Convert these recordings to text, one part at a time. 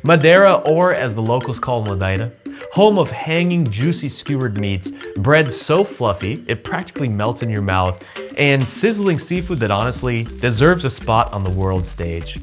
Madeira, or as the locals call Madeira, home of hanging, juicy skewered meats, bread so fluffy it practically melts in your mouth, and sizzling seafood that honestly deserves a spot on the world stage.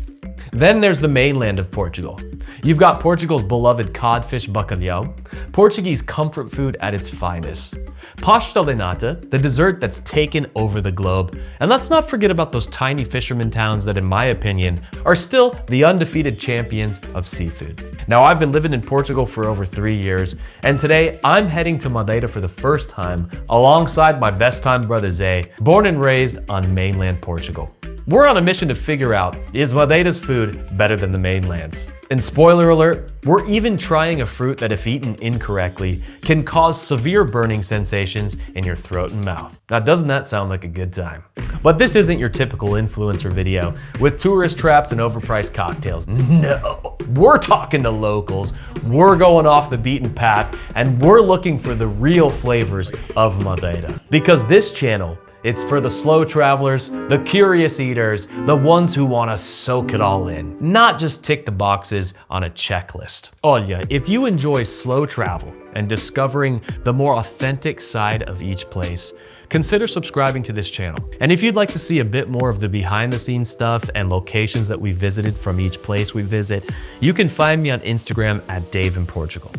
Then there's the mainland of Portugal. You've got Portugal's beloved codfish bacalhau, Portuguese comfort food at its finest. Pastel de nata, the dessert that's taken over the globe. And let's not forget about those tiny fisherman towns that, in my opinion, are still the undefeated champions of seafood. Now, I've been living in Portugal for over 3 years, and today I'm heading to Madeira for the first time alongside my best time brother Zay, born and raised on mainland Portugal. We're on a mission to figure out, is Madeira's food better than the mainland's? And spoiler alert, we're even trying a fruit that, if eaten incorrectly, can cause severe burning sensations in your throat and mouth. Now, doesn't that sound like a good time? But this isn't your typical influencer video with tourist traps and overpriced cocktails. No, we're talking to locals, we're going off the beaten path, and we're looking for the real flavors of Madeira. Because this channel, it's for the slow travelers, the curious eaters, the ones who want to soak it all in, not just tick the boxes on a checklist. Olha, if you enjoy slow travel and discovering the more authentic side of each place, consider subscribing to this channel. And if you'd like to see a bit more of the behind the scenes stuff and locations that we visited from each place we visit, you can find me on Instagram at Dave in Portugal.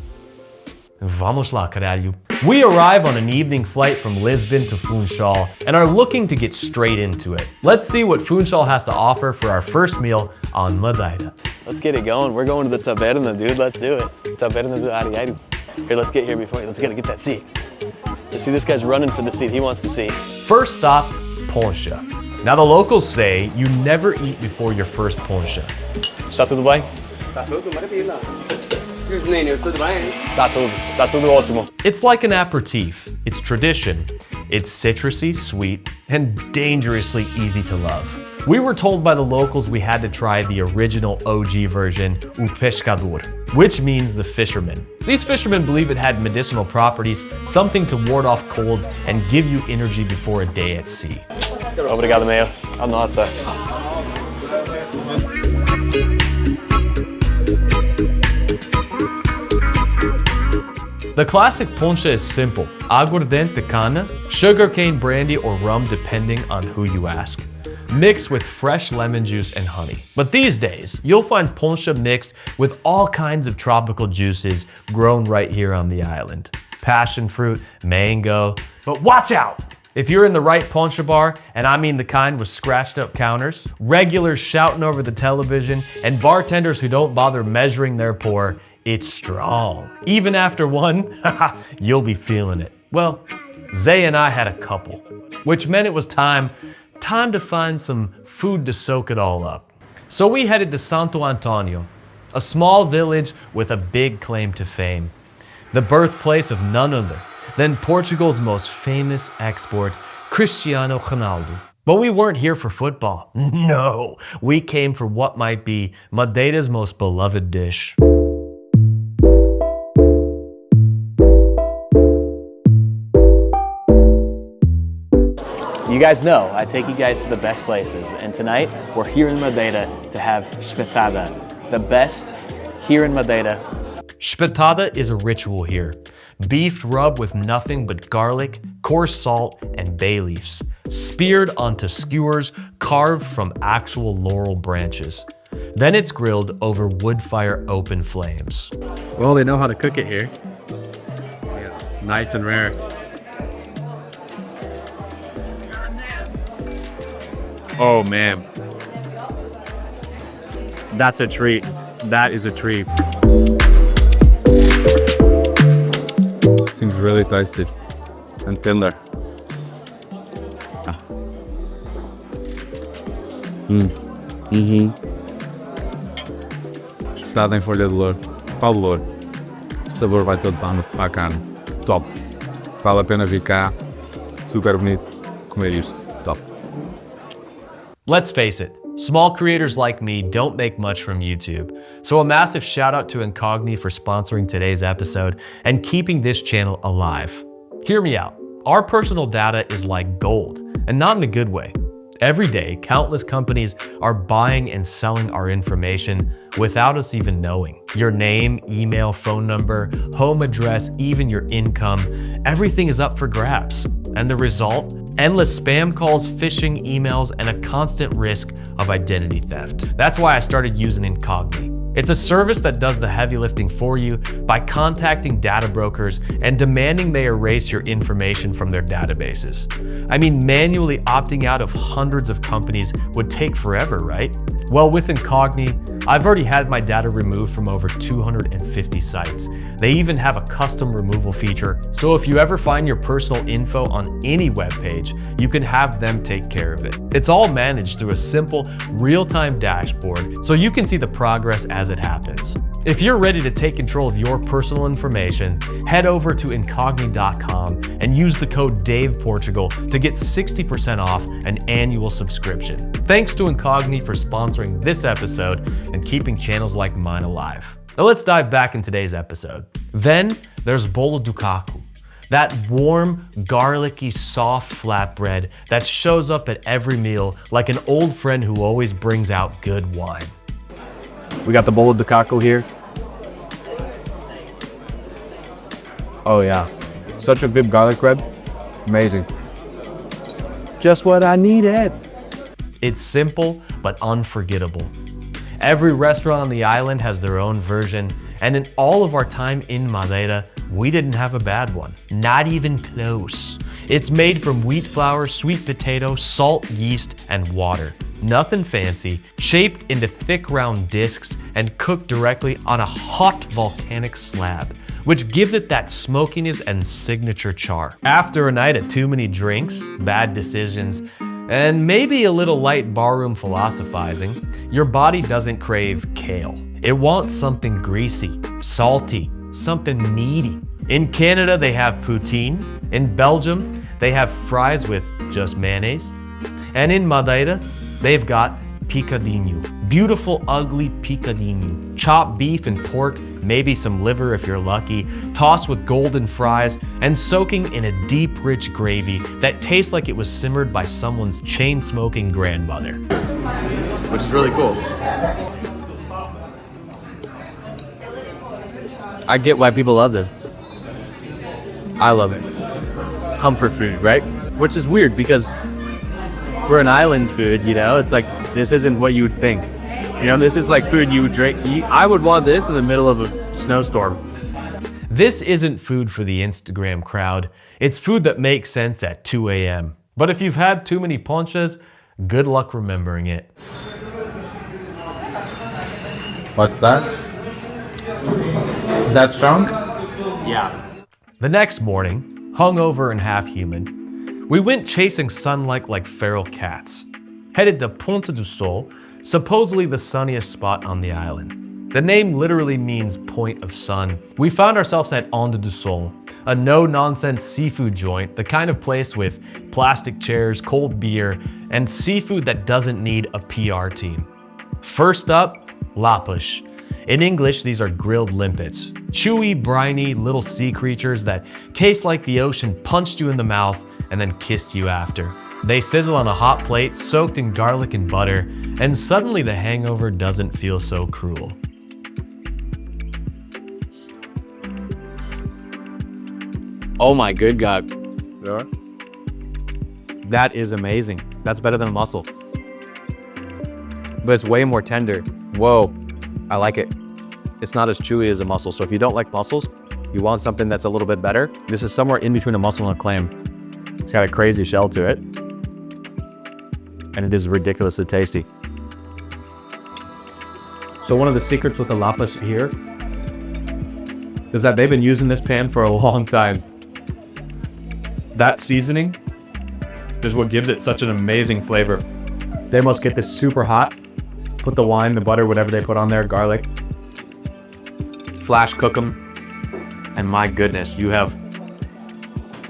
Vamos lá, caralho. We arrive on an evening flight from Lisbon to Funchal and are looking to get straight into it. Let's see what Funchal has to offer for our first meal on Madeira. Let's get it going. We're going to the taberna, dude. Let's do it. Taberna do Ariário. Here, let's get here before you. Let's get that seat. You see, this guy's running for the seat. He wants the seat. First stop, Poncha. Now, the locals say you never eat before your first Poncha. Está tudo bem? Tá tudo maravilha. E os meninos, tudo bem? Tá tudo ótimo. It's like an aperitif. It's tradition. It's citrusy, sweet, and dangerously easy to love. We were told by the locals we had to try the original OG version, o pescador, which means the fisherman. These fishermen believe it had medicinal properties, something to ward off colds and give you energy before a day at sea. Obrigado, meu. A nossa. The classic poncha is simple: aguardente de cana, sugarcane brandy, or rum depending on who you ask, mixed with fresh lemon juice and honey. But these days, you'll find poncha mixed with all kinds of tropical juices grown right here on the island. Passion fruit, mango, but watch out! If you're in the right poncha bar, and I mean the kind with scratched up counters, regulars shouting over the television, and bartenders who don't bother measuring their pour, it's strong. Even after one, you'll be feeling it. Well, Zay and I had a couple, which meant it was time to find some food to soak it all up. So we headed to Santo Antonio, a small village with a big claim to fame, the birthplace of none other than Portugal's most famous export, Cristiano Ronaldo. But we weren't here for football. No, we came for what might be Madeira's most beloved dish. You guys know I take you guys to the best places, and tonight we're here in Madeira to have espetada, the best here in Madeira. Espetada is a ritual here. Beef rubbed with nothing but garlic, coarse salt, and bay leaves, speared onto skewers carved from actual laurel branches. Then it's grilled over wood fire open flames. Well, they know how to cook it here. Yeah, nice and rare. Oh man, that's a treat. That is a treat. Seems really tasty and tender. Espetada em folha de louro, pau de louro. O sabor vai todo para a carne. Top. Vale a pena vir cá. Super bonito. Comer isto. Top. Let's face it, small creators like me don't make much from YouTube. So a massive shout out to Incogni for sponsoring today's episode and keeping this channel alive. Hear me out. Our personal data is like gold, and not in a good way. Every day, countless companies are buying and selling our information without us even knowing. Your name, email, phone number, home address, even your income, everything is up for grabs. And the result? Endless spam calls, phishing emails, and a constant risk of identity theft. That's why I started using Incogni. It's a service that does the heavy lifting for you by contacting data brokers and demanding they erase your information from their databases. I mean, manually opting out of hundreds of companies would take forever, right? Well, with Incogni, I've already had my data removed from over 250 sites. They even have a custom removal feature, so if you ever find your personal info on any web page, you can have them take care of it. It's all managed through a simple, real-time dashboard, so you can see the progress as it happens. If you're ready to take control of your personal information, head over to incogni.com and use the code DAVEPortugal to get 60% off an annual subscription. Thanks to Incogni for sponsoring this episode and keeping channels like mine alive. Now let's dive back in today's episode. Then there's bolo do caco, that warm, garlicky, soft flatbread that shows up at every meal like an old friend who always brings out good wine. We got the bolo do caco here. Oh yeah, such a good garlic bread. Amazing. Just what I needed. It's simple but unforgettable. Every restaurant on the island has their own version, and in all of our time in Madeira, we didn't have a bad one. Not even close. It's made from wheat flour, sweet potato, salt, yeast, and water. Nothing fancy, shaped into thick round discs and cooked directly on a hot volcanic slab, which gives it that smokiness and signature char. After a night of too many drinks, bad decisions, and maybe a little light barroom philosophizing, your body doesn't crave kale. It wants something greasy, salty, something meaty. In Canada, they have poutine. In Belgium, they have fries with just mayonnaise. And in Madeira, they've got picadinho. Beautiful, ugly picadinho. Chopped beef and pork, maybe some liver if you're lucky, tossed with golden fries, and soaking in a deep, rich gravy that tastes like it was simmered by someone's chain-smoking grandmother. Which is really cool. I get why people love this. I love it. Comfort food, right? Which is weird because for an island food, you know, it's like, this isn't what you would think. You know, this is like food you would drink. I would want this in the middle of a snowstorm. This isn't food for the Instagram crowd. It's food that makes sense at 2 a.m. But if you've had too many ponchas, good luck remembering it. What's that? Is that strong? Yeah. The next morning, hungover and half human, we went chasing sunlight like feral cats. Headed to Ponto Doul, supposedly the sunniest spot on the island. The name literally means point of sun. We found ourselves at Ponto Doul, a no-nonsense seafood joint, the kind of place with plastic chairs, cold beer, and seafood that doesn't need a PR team. First up, lapas. In English, these are grilled limpets. Chewy, briny, little sea creatures that taste like the ocean punched you in the mouth and then kissed you after. They sizzle on a hot plate soaked in garlic and butter, and suddenly the hangover doesn't feel so cruel. Oh my good God. Yeah. That is amazing. That's better than a mussel. But it's way more tender. Whoa, I like it. It's not as chewy as a mussel. So if you don't like mussels, you want something that's a little bit better, this is somewhere in between a mussel and a clam. It's got a crazy shell to it. And it is ridiculously tasty. So one of the secrets with the lapas here is that they've been using this pan for a long time. That seasoning is what gives it such an amazing flavor. They must get this super hot, put the wine, the butter, whatever they put on there, garlic, flash cook them, and my goodness, you have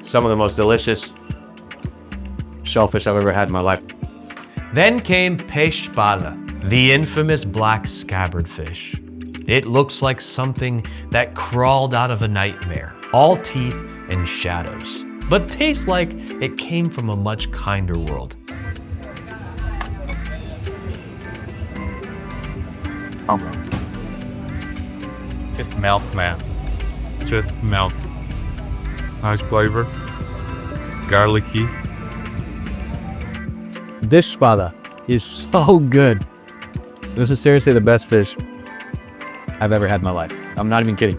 some of the most delicious shellfish I've ever had in my life. Then came peixe espada, the infamous black scabbard fish. It looks like something that crawled out of a nightmare, all teeth and shadows, but tastes like it came from a much kinder world. Just melt, man. Just melt. Nice flavor. Garlicky. This espada is so good. This is seriously the best fish I've ever had in my life. I'm not even kidding.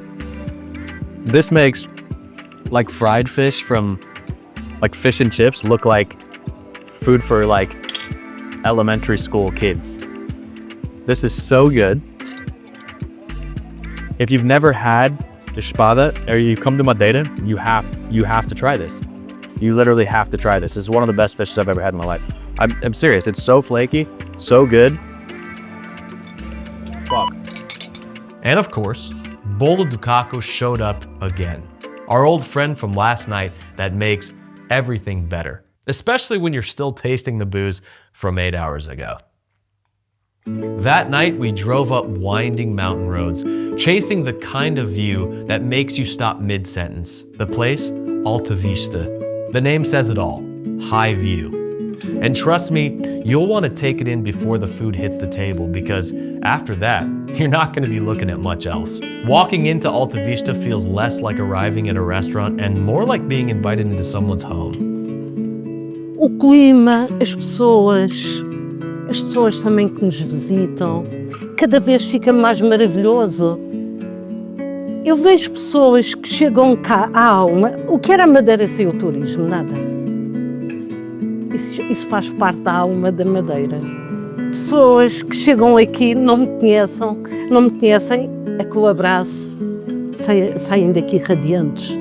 This makes like fried fish from like fish and chips look like food for like elementary school kids. This is so good. If you've never had espada or you come to Madeira, you have to try this. You literally have to try this. This is one of the best fishes I've ever had in my life. I'm serious. It's so flaky, so good. Fuck. And of course, Bolo do Caco showed up again. Our old friend from last night that makes everything better, especially when you're still tasting the booze from 8 hours ago. That night, we drove up winding mountain roads, chasing the kind of view that makes you stop mid-sentence. The place, Altavista. The name says it all, high view. And trust me, you'll want to take it in before the food hits the table because after that, you're not going to be looking at much else. Walking into Altavista feels less like arriving at a restaurant and more like being invited into someone's home. O clima, as pessoas também que nos visitam, cada vez fica mais maravilhoso. Eu vejo pessoas que chegam cá à alma. O que era a Madeira sem o turismo? Nada. Isso faz parte da alma da Madeira. Pessoas que chegam aqui, não me conhecem, é que o abraço, saem daqui radiantes.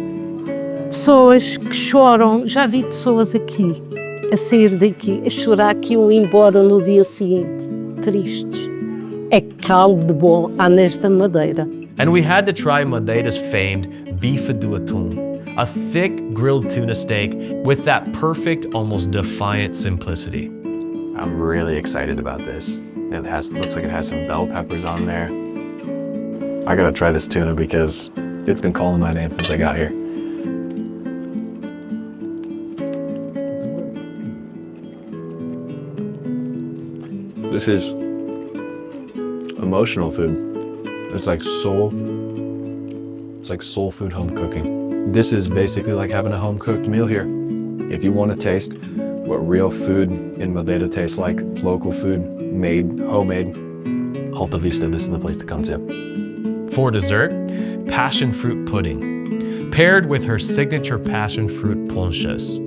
Pessoas que choram, já vi pessoas aqui, a sair daqui, a chorar que iam embora no dia seguinte, tristes. É caldo de bom há nesta Madeira. And we had to try Madeira's famed bife do atum, a thick grilled tuna steak with that perfect, almost defiant simplicity. I'm really excited about this. It looks like it has some bell peppers on there. I gotta try this tuna because it's been calling my name since I got here. This is emotional food. It's like soul food home cooking. This is basically like having a home cooked meal here. If you want to taste what real food in Madeira tastes like, local food, made, homemade, Altavista, this is the place to come to. For dessert, passion fruit pudding, paired with her signature passion fruit ponchas.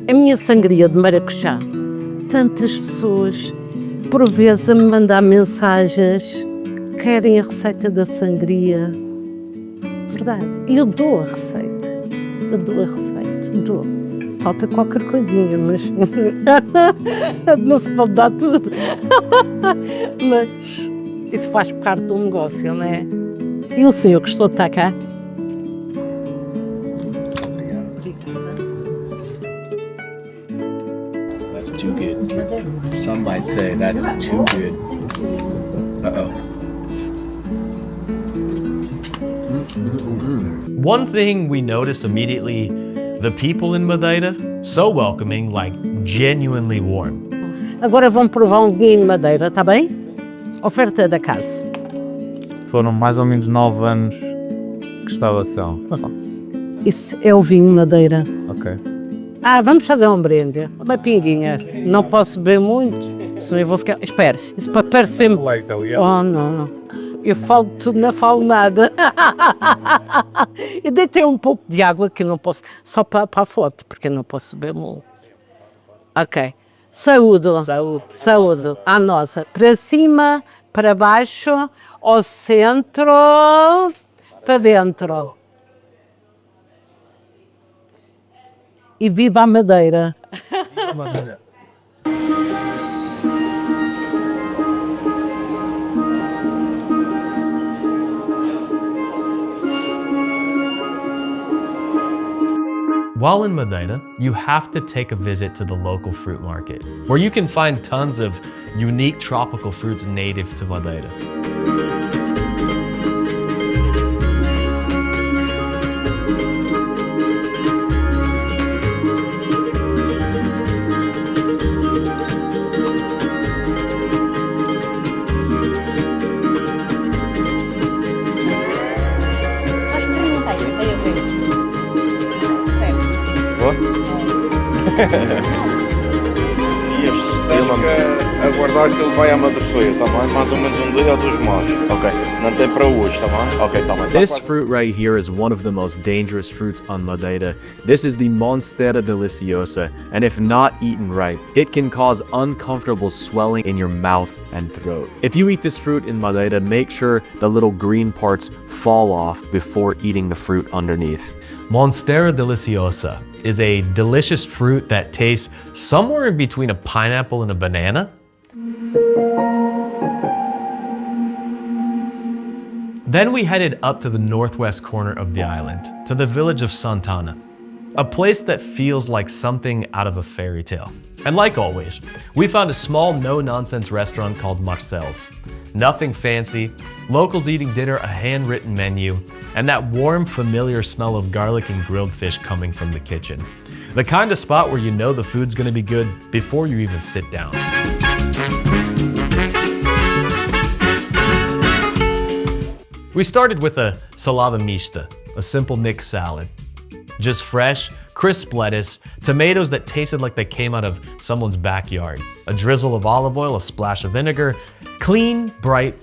A minha sangria de maracujá. Tantas pessoas, por vezes, a me mandar mensagens, querem a receita da sangria. Verdade. E eu dou a receita. Dou. Falta qualquer coisinha, mas não se pode dar tudo. Mas isso faz parte do negócio, não é? E o senhor gostou de estar cá? That's too good. Some might say that's too good. Uh-oh. One thing we noticed immediately, the people in Madeira, so welcoming, like genuinely warm. Agora vão provar um vinho de Madeira, está bem? Oferta da casa. Foram mais ou menos 9 anos que instalação. Isso é o vinho Madeira. Ok. Vamos fazer um brinde. Uma pinguinha. Não posso beber muito, senão eu vou ficar... Espera, isso para parecer... Oh, não. Eu falo tudo, não falo nada. Eu deitei um pouco de água que eu não posso... Só para a foto, porque eu não posso beber muito. Ok. Saúde. À nossa. Para cima, para baixo, ao centro, para dentro. E viva a Madeira! While in Madeira, you have to take a visit to the local fruit market, where you can find tons of unique tropical fruits native to Madeira. E tens que aguardar que ele vai amadurecer, tá bem? Mais ou menos dia ou 2 meses. Okay. Não tem para hoje, tá bem? Okay, tá bem. This fruit right here is one of the most dangerous fruits on Madeira. This is the Monstera deliciosa, and if not eaten right, it can cause uncomfortable swelling in your mouth and throat. If you eat this fruit in Madeira, make sure the little green parts fall off before eating the fruit underneath. Monstera deliciosa is a delicious fruit that tastes somewhere in between a pineapple and a banana. Then we headed up to the northwest corner of the island, to the village of Santana, a place that feels like something out of a fairy tale. And like always, we found a small no-nonsense restaurant called Marcels. Nothing fancy, locals eating dinner, a handwritten menu, and that warm, familiar smell of garlic and grilled fish coming from the kitchen. The kind of spot where you know the food's gonna be good before you even sit down. We started with a salada mista, a simple mixed salad. Just fresh, crisp lettuce, tomatoes that tasted like they came out of someone's backyard, a drizzle of olive oil, a splash of vinegar, clean, bright,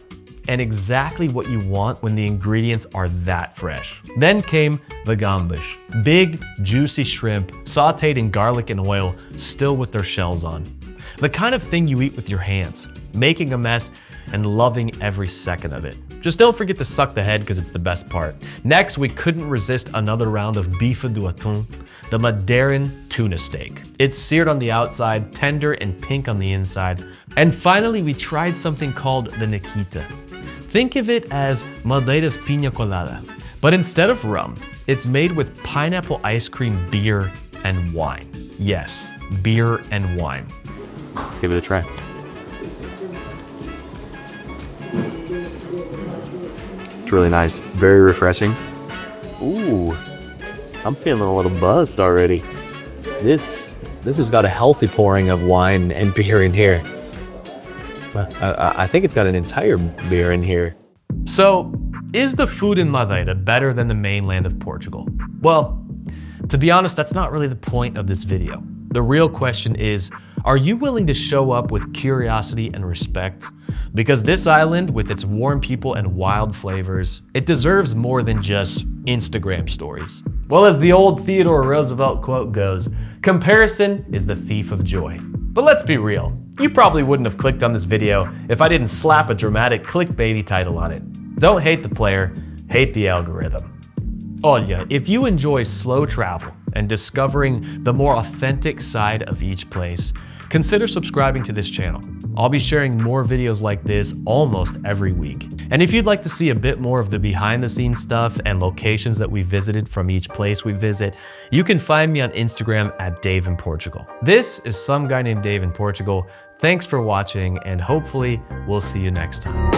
and exactly what you want when the ingredients are that fresh. Then came the gambas, big, juicy shrimp, sauteed in garlic and oil, still with their shells on. The kind of thing you eat with your hands, making a mess and loving every second of it. Just don't forget to suck the head because it's the best part. Next, we couldn't resist another round of bife do atum, the Madeiran tuna steak. It's seared on the outside, tender and pink on the inside. And finally, we tried something called the Nikita. Think of it as Madeira's pina colada, but instead of rum, it's made with pineapple ice cream, beer, and wine. Yes, beer and wine. Let's give it a try. It's really nice, very refreshing. Ooh, I'm feeling a little buzzed already. This has got a healthy pouring of wine and beer in here. I think it's got an entire beer in here. So, is the food in Madeira better than the mainland of Portugal? Well, to be honest, that's not really the point of this video. The real question is, are you willing to show up with curiosity and respect? Because this island, with its warm people and wild flavors, it deserves more than just Instagram stories. Well, as the old Theodore Roosevelt quote goes, comparison is the thief of joy. But let's be real, you probably wouldn't have clicked on this video if I didn't slap a dramatic clickbaity title on it. Don't hate the player, hate the algorithm. Olha, if you enjoy slow travel and discovering the more authentic side of each place, consider subscribing to this channel. I'll be sharing more videos like this almost every week. And if you'd like to see a bit more of the behind the scenes stuff and locations that we visited from each place we visit, you can find me on Instagram at Dave in Portugal. This is some guy named Dave in Portugal. Thanks for watching, and hopefully we'll see you next time.